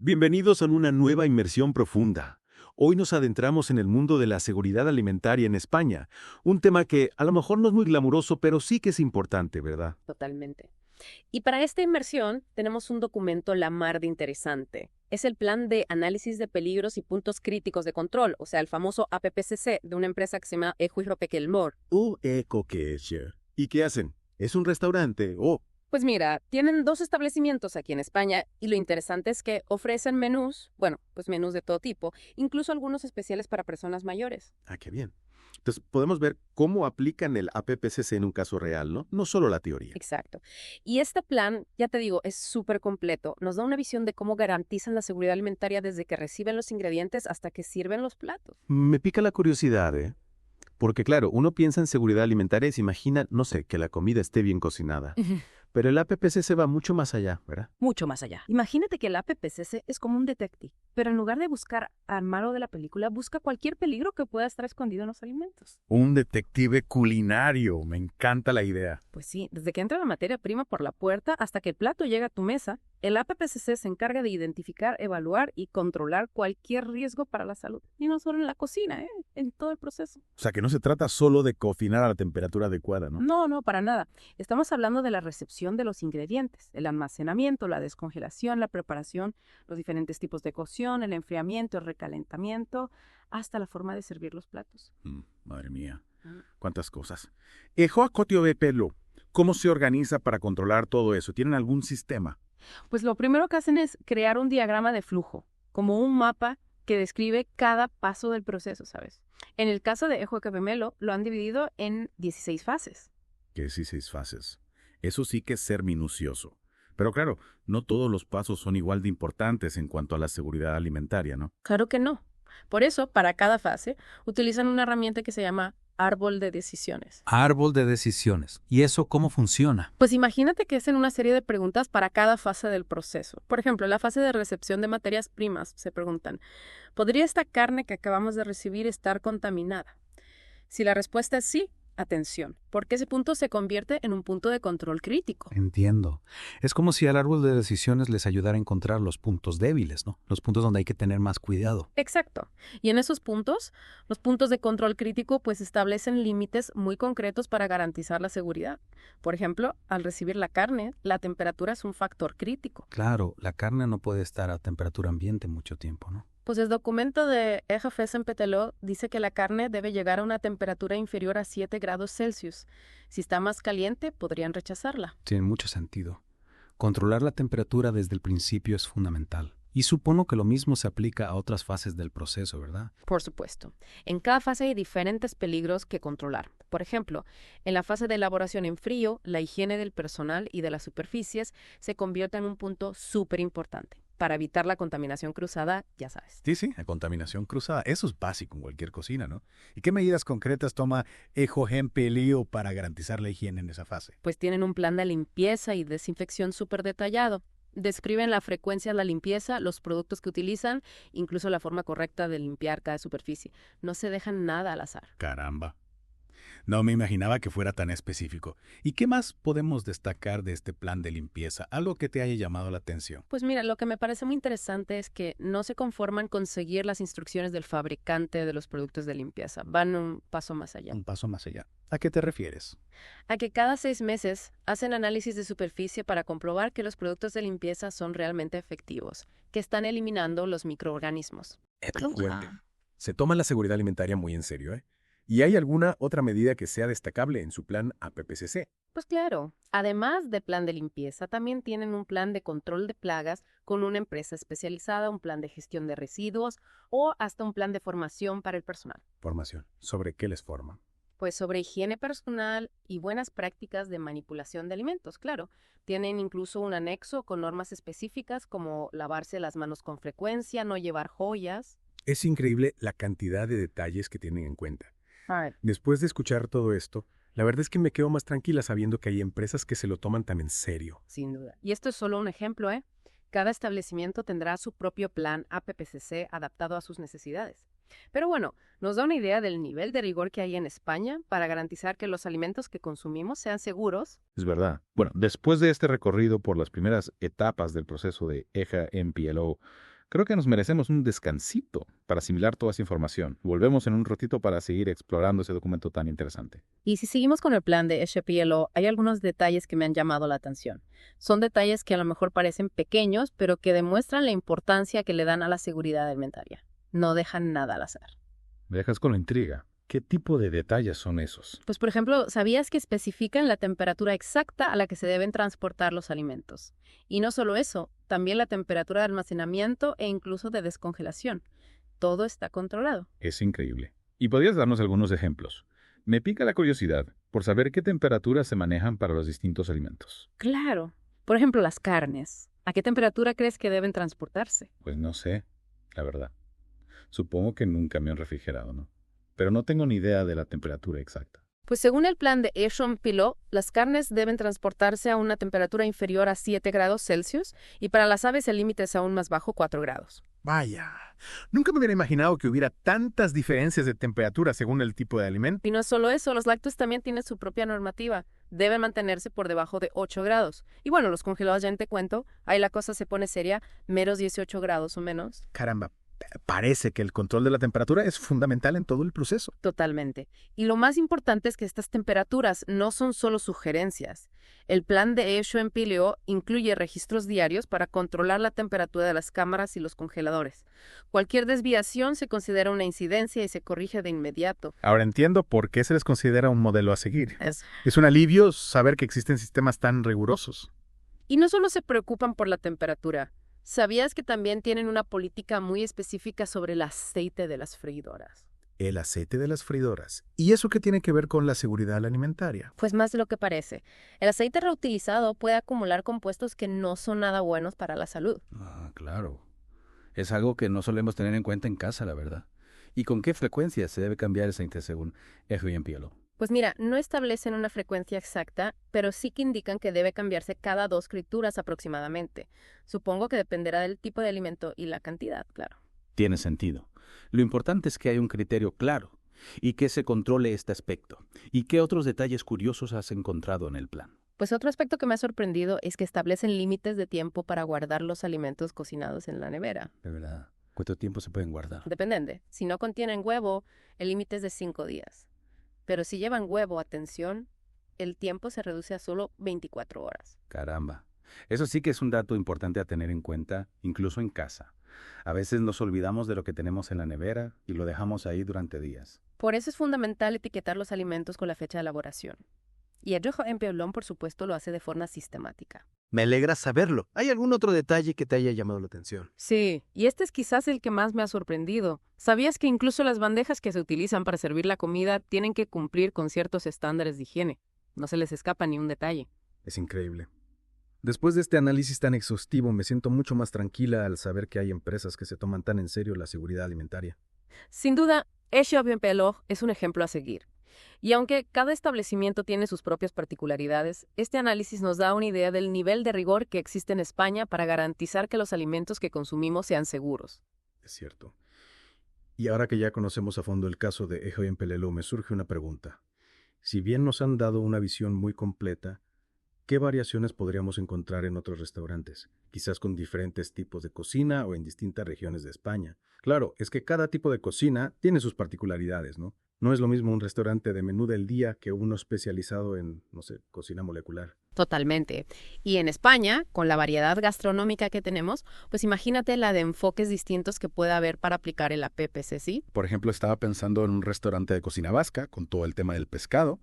Bienvenidos a una nueva inmersión profunda. Hoy nos adentramos en el mundo de la seguridad alimentaria en España, un tema que a lo mejor no es muy glamuroso, pero sí que es importante, ¿verdad? Totalmente. Y para esta inmersión tenemos un documento la mar de interesante. Es el Plan de Análisis de Peligros y Puntos Críticos de Control, o sea, el famoso APPCC de una empresa que se llama Ejuiropekelmor. ¿Y qué hacen? ¿Es un restaurante? Oh, Pues mira, tienen 2 establecimientos aquí en España y lo interesante es que ofrecen menús, bueno, pues menús de todo tipo, incluso algunos especiales para personas mayores. qué bien. Entonces, podemos ver cómo aplican el APPCC en un caso real, ¿no? No solo la teoría. Exacto. Y este plan, ya te digo, es súper completo. Nos da una visión de cómo garantizan la seguridad alimentaria desde que reciben los ingredientes hasta que sirven los platos. Me pica la curiosidad, ¿eh? Porque claro, uno piensa en seguridad alimentaria y se imagina, no sé, que la comida esté bien cocinada. Pero el APPCC va mucho más allá, ¿verdad? Mucho más allá. Imagínate que el APPCC es como un detective, pero en lugar de buscar al malo de la película, busca cualquier peligro que pueda estar escondido en los alimentos. Un detective culinario. Me encanta la idea. Pues sí, desde que entra la materia prima por la puerta hasta que el plato llega a tu mesa, el APPCC se encarga de identificar, evaluar y controlar cualquier riesgo para la salud. Y no solo en la cocina, en todo el proceso. O sea, que no se trata solo de cocinar a la temperatura adecuada, ¿no? No, para nada. Estamos hablando de la recepción de los ingredientes, el almacenamiento, la descongelación, la preparación, los diferentes tipos de cocción, el enfriamiento, el recalentamiento, hasta la forma de servir los platos. Madre mía, Mm. cuántas cosas. Joacotio de pelo, ¿cómo se organiza para controlar todo eso? ¿Tienen algún sistema? Pues lo primero que hacen es crear un diagrama de flujo, como un mapa que describe cada paso del proceso, ¿sabes? En el caso de Ejo Capemelo, lo han dividido en 16 fases. Que sí, 6 fases. Eso sí que es ser minucioso. Pero claro, no todos los pasos son igual de importantes en cuanto a la seguridad alimentaria, ¿no? Claro que no. Por eso, para cada fase, utilizan una herramienta que se llama árbol de decisiones. Árbol de decisiones. ¿Y eso cómo funciona? Pues imagínate que hacen una serie de preguntas para cada fase del proceso. Por ejemplo, en la fase de recepción de materias primas se preguntan, ¿podría esta carne que acabamos de recibir estar contaminada? Si la respuesta es sí, atención, porque ese punto se convierte en un punto de control crítico. Entiendo. Es como si al árbol de decisiones les ayudara a encontrar los puntos débiles, ¿no? Los puntos donde hay que tener más cuidado. Exacto. Y en esos puntos, los puntos de control crítico pues establecen límites muy concretos para garantizar la seguridad. Por ejemplo, al recibir la carne, la temperatura es un factor crítico. Claro, la carne no puede estar a temperatura ambiente mucho tiempo, ¿no? Pues el documento de EJFES en Peteló dice que la carne debe llegar a una temperatura inferior a 7 grados Celsius. Si está más caliente, podrían rechazarla. Tiene mucho sentido. Controlar la temperatura desde el principio es fundamental. Y supongo que lo mismo se aplica a otras fases del proceso, ¿verdad? Por supuesto. En cada fase hay diferentes peligros que controlar. Por ejemplo, en la fase de elaboración en frío, la higiene del personal y de las superficies se convierte en un punto súper importante. Para evitar la contaminación cruzada, ya sabes. Sí, la contaminación cruzada. Eso es básico en cualquier cocina, ¿no? ¿Y qué medidas concretas toma Ejojempelío para garantizar la higiene en esa fase? Pues tienen un plan de limpieza y desinfección súper detallado. Describen la frecuencia de la limpieza, los productos que utilizan, incluso la forma correcta de limpiar cada superficie. No se dejan nada al azar. Caramba. No me imaginaba que fuera tan específico. ¿Y qué más podemos destacar de este plan de limpieza? Algo que te haya llamado la atención. Pues mira, lo que me parece muy interesante es que no se conforman con seguir las instrucciones del fabricante de los productos de limpieza. Van un paso más allá. Un paso más allá. ¿A qué te refieres? A que cada 6 meses hacen análisis de superficie para comprobar que los productos de limpieza son realmente efectivos, que están eliminando los microorganismos. Fuerte. Se toma la seguridad alimentaria muy en serio, ¿eh? ¿Y hay alguna otra medida que sea destacable en su plan APPCC? Pues claro, además del plan de limpieza, también tienen un plan de control de plagas con una empresa especializada, un plan de gestión de residuos o hasta un plan de formación para el personal. Formación. ¿Sobre qué les forman? Pues sobre higiene personal y buenas prácticas de manipulación de alimentos, claro. Tienen incluso un anexo con normas específicas como lavarse las manos con frecuencia, no llevar joyas. Es increíble la cantidad de detalles que tienen en cuenta. A ver. Después de escuchar todo esto, la verdad es que me quedo más tranquila sabiendo que hay empresas que se lo toman tan en serio. Sin duda. Y esto es solo un ejemplo, ¿eh? Cada establecimiento tendrá su propio plan APPCC adaptado a sus necesidades. Pero bueno, nos da una idea del nivel de rigor que hay en España para garantizar que los alimentos que consumimos sean seguros. Es verdad. Bueno, después de este recorrido por las primeras etapas del proceso de EJA MPLO, Creo que nos merecemos un descansito para asimilar toda esa información. Volvemos en un ratito para seguir explorando ese documento tan interesante. Y si seguimos con el plan de HPLO, hay algunos detalles que me han llamado la atención. Son detalles que a lo mejor parecen pequeños, pero que demuestran la importancia que le dan a la seguridad alimentaria. No dejan nada al azar. Me dejas con la intriga. ¿Qué tipo de detalles son esos? Pues, por ejemplo, ¿sabías que especifican la temperatura exacta a la que se deben transportar los alimentos? Y no solo eso, también la temperatura de almacenamiento e incluso de descongelación. Todo está controlado. Es increíble. ¿Y podrías darnos algunos ejemplos? Me pica la curiosidad por saber qué temperaturas se manejan para los distintos alimentos. Claro. Por ejemplo, las carnes. ¿A qué temperatura crees que deben transportarse? Pues no sé, la verdad. Supongo que nunca me han refrigerado, ¿no? Pero no tengo ni idea de la temperatura exacta. Pues según el plan de HPLO, las carnes deben transportarse a una temperatura inferior a 7 grados Celsius y para las aves el límite es aún más bajo, 4 grados. Vaya, nunca me hubiera imaginado que hubiera tantas diferencias de temperatura según el tipo de alimento. Y no es solo eso, los lácteos también tienen su propia normativa. Deben mantenerse por debajo de 8 grados. Y bueno, los congelados ya te cuento, ahí la cosa se pone seria, menos 18 grados o menos. Caramba, parece que el control de la temperatura es fundamental en todo el proceso. Totalmente. Y lo más importante es que estas temperaturas no son solo sugerencias. El plan de HPLO incluye registros diarios para controlar la temperatura de las cámaras y los congeladores. Cualquier desviación se considera una incidencia y se corrige de inmediato. Ahora entiendo por qué se les considera un modelo a seguir. Es Es un alivio saber que existen sistemas tan rigurosos. Y no solo se preocupan por la temperatura. ¿Sabías que también tienen una política muy específica sobre el aceite de las freidoras? El aceite de las freidoras. ¿Y eso qué tiene que ver con la seguridad alimentaria? Pues más de lo que parece. El aceite reutilizado puede acumular compuestos que no son nada buenos para la salud. Ah, claro. Es algo que no solemos tener en cuenta en casa, la verdad. ¿Y con qué frecuencia se debe cambiar el aceite según HPLO? Pues mira, no establecen una frecuencia exacta, pero sí que indican que debe cambiarse cada 2 frituras aproximadamente. Supongo que dependerá del tipo de alimento y la cantidad, claro. Tiene sentido. Lo importante es que haya un criterio claro y que se controle este aspecto. ¿Y qué otros detalles curiosos has encontrado en el plan? Pues otro aspecto que me ha sorprendido es que establecen límites de tiempo para guardar los alimentos cocinados en la nevera. De verdad. ¿Cuánto tiempo se pueden guardar? Depende. Si no contienen huevo, el límite es de 5 días. Pero si llevan huevo, atención, el tiempo se reduce a solo 24 horas. Caramba. Eso sí que es un dato importante a tener en cuenta, incluso en casa. A veces nos olvidamos de lo que tenemos en la nevera y lo dejamos ahí durante días. Por eso es fundamental etiquetar los alimentos con la fecha de elaboración. Y el HPLO, por supuesto, lo hace de forma sistemática. Me alegra saberlo. ¿Hay algún otro detalle que te haya llamado la atención? Sí, y este es quizás el que más me ha sorprendido. ¿Sabías que incluso las bandejas que se utilizan para servir la comida tienen que cumplir con ciertos estándares de higiene? No se les escapa ni un detalle. Es increíble. Después de este análisis tan exhaustivo, me siento mucho más tranquila al saber que hay empresas que se toman tan en serio la seguridad alimentaria. Sin duda, HPLO es un ejemplo a seguir. Y aunque cada establecimiento tiene sus propias particularidades, este análisis nos da una idea del nivel de rigor que existe en España para garantizar que los alimentos que consumimos sean seguros. Es cierto. Y ahora que ya conocemos a fondo el caso de HPLO, me surge una pregunta. Si bien nos han dado una visión muy completa, ¿qué variaciones podríamos encontrar en otros restaurantes? Quizás con diferentes tipos de cocina o en distintas regiones de España. Claro, es que cada tipo de cocina tiene sus particularidades, ¿no? No es lo mismo un restaurante de menú del día que uno especializado en, no sé, cocina molecular. Totalmente. Y en España, con la variedad gastronómica que tenemos, pues imagínate la de enfoques distintos que puede haber para aplicar el APPC, ¿sí? Por ejemplo, estaba pensando en un restaurante de cocina vasca con todo el tema del pescado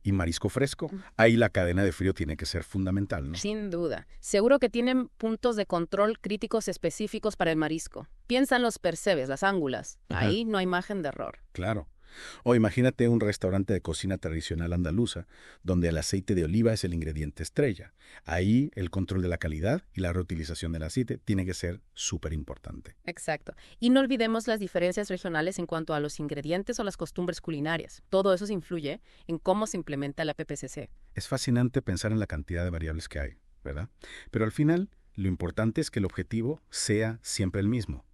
y marisco fresco. Ahí la cadena de frío tiene que ser fundamental, ¿no? Sin duda. Seguro que tienen puntos de control críticos específicos para el marisco. Piensa en los percebes, las ángulas. Ajá. Ahí no hay margen de error. Claro. O imagínate un restaurante de cocina tradicional andaluza, donde el aceite de oliva es el ingrediente estrella. Ahí el control de la calidad y la reutilización del aceite tiene que ser súper importante. Exacto. Y no olvidemos las diferencias regionales en cuanto a los ingredientes o las costumbres culinarias. Todo eso se influye en cómo se implementa la PPCC. Es fascinante pensar en la cantidad de variables que hay, ¿verdad? Pero al final, lo importante es que el objetivo sea siempre el mismo: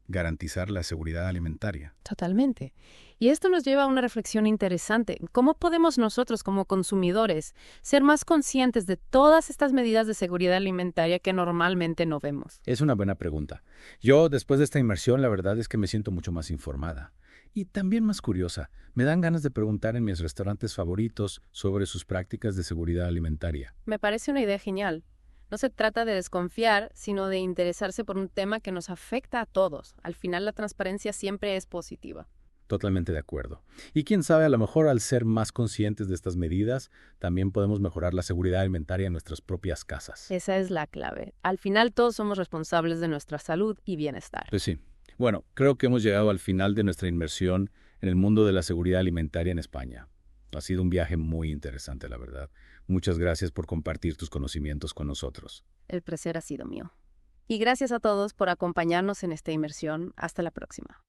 garantizar la seguridad alimentaria. Totalmente. Y esto nos lleva a una reflexión interesante. ¿Cómo podemos nosotros, como consumidores, ser más conscientes de todas estas medidas de seguridad alimentaria que normalmente no vemos? Es una buena pregunta. Yo, después de esta inmersión, la verdad es que me siento mucho más informada. Y también más curiosa. Me dan ganas de preguntar en mis restaurantes favoritos sobre sus prácticas de seguridad alimentaria. Me parece una idea genial. No se trata de desconfiar, sino de interesarse por un tema que nos afecta a todos. Al final, la transparencia siempre es positiva. Totalmente de acuerdo. Y quién sabe, a lo mejor al ser más conscientes de estas medidas, también podemos mejorar la seguridad alimentaria en nuestras propias casas. Esa es la clave. Al final, todos somos responsables de nuestra salud y bienestar. Pues sí. Bueno, creo que hemos llegado al final de nuestra inmersión en el mundo de la seguridad alimentaria en España. Ha sido un viaje muy interesante, la verdad. Muchas gracias por compartir tus conocimientos con nosotros. El placer ha sido mío. Y gracias a todos por acompañarnos en esta inmersión. Hasta la próxima.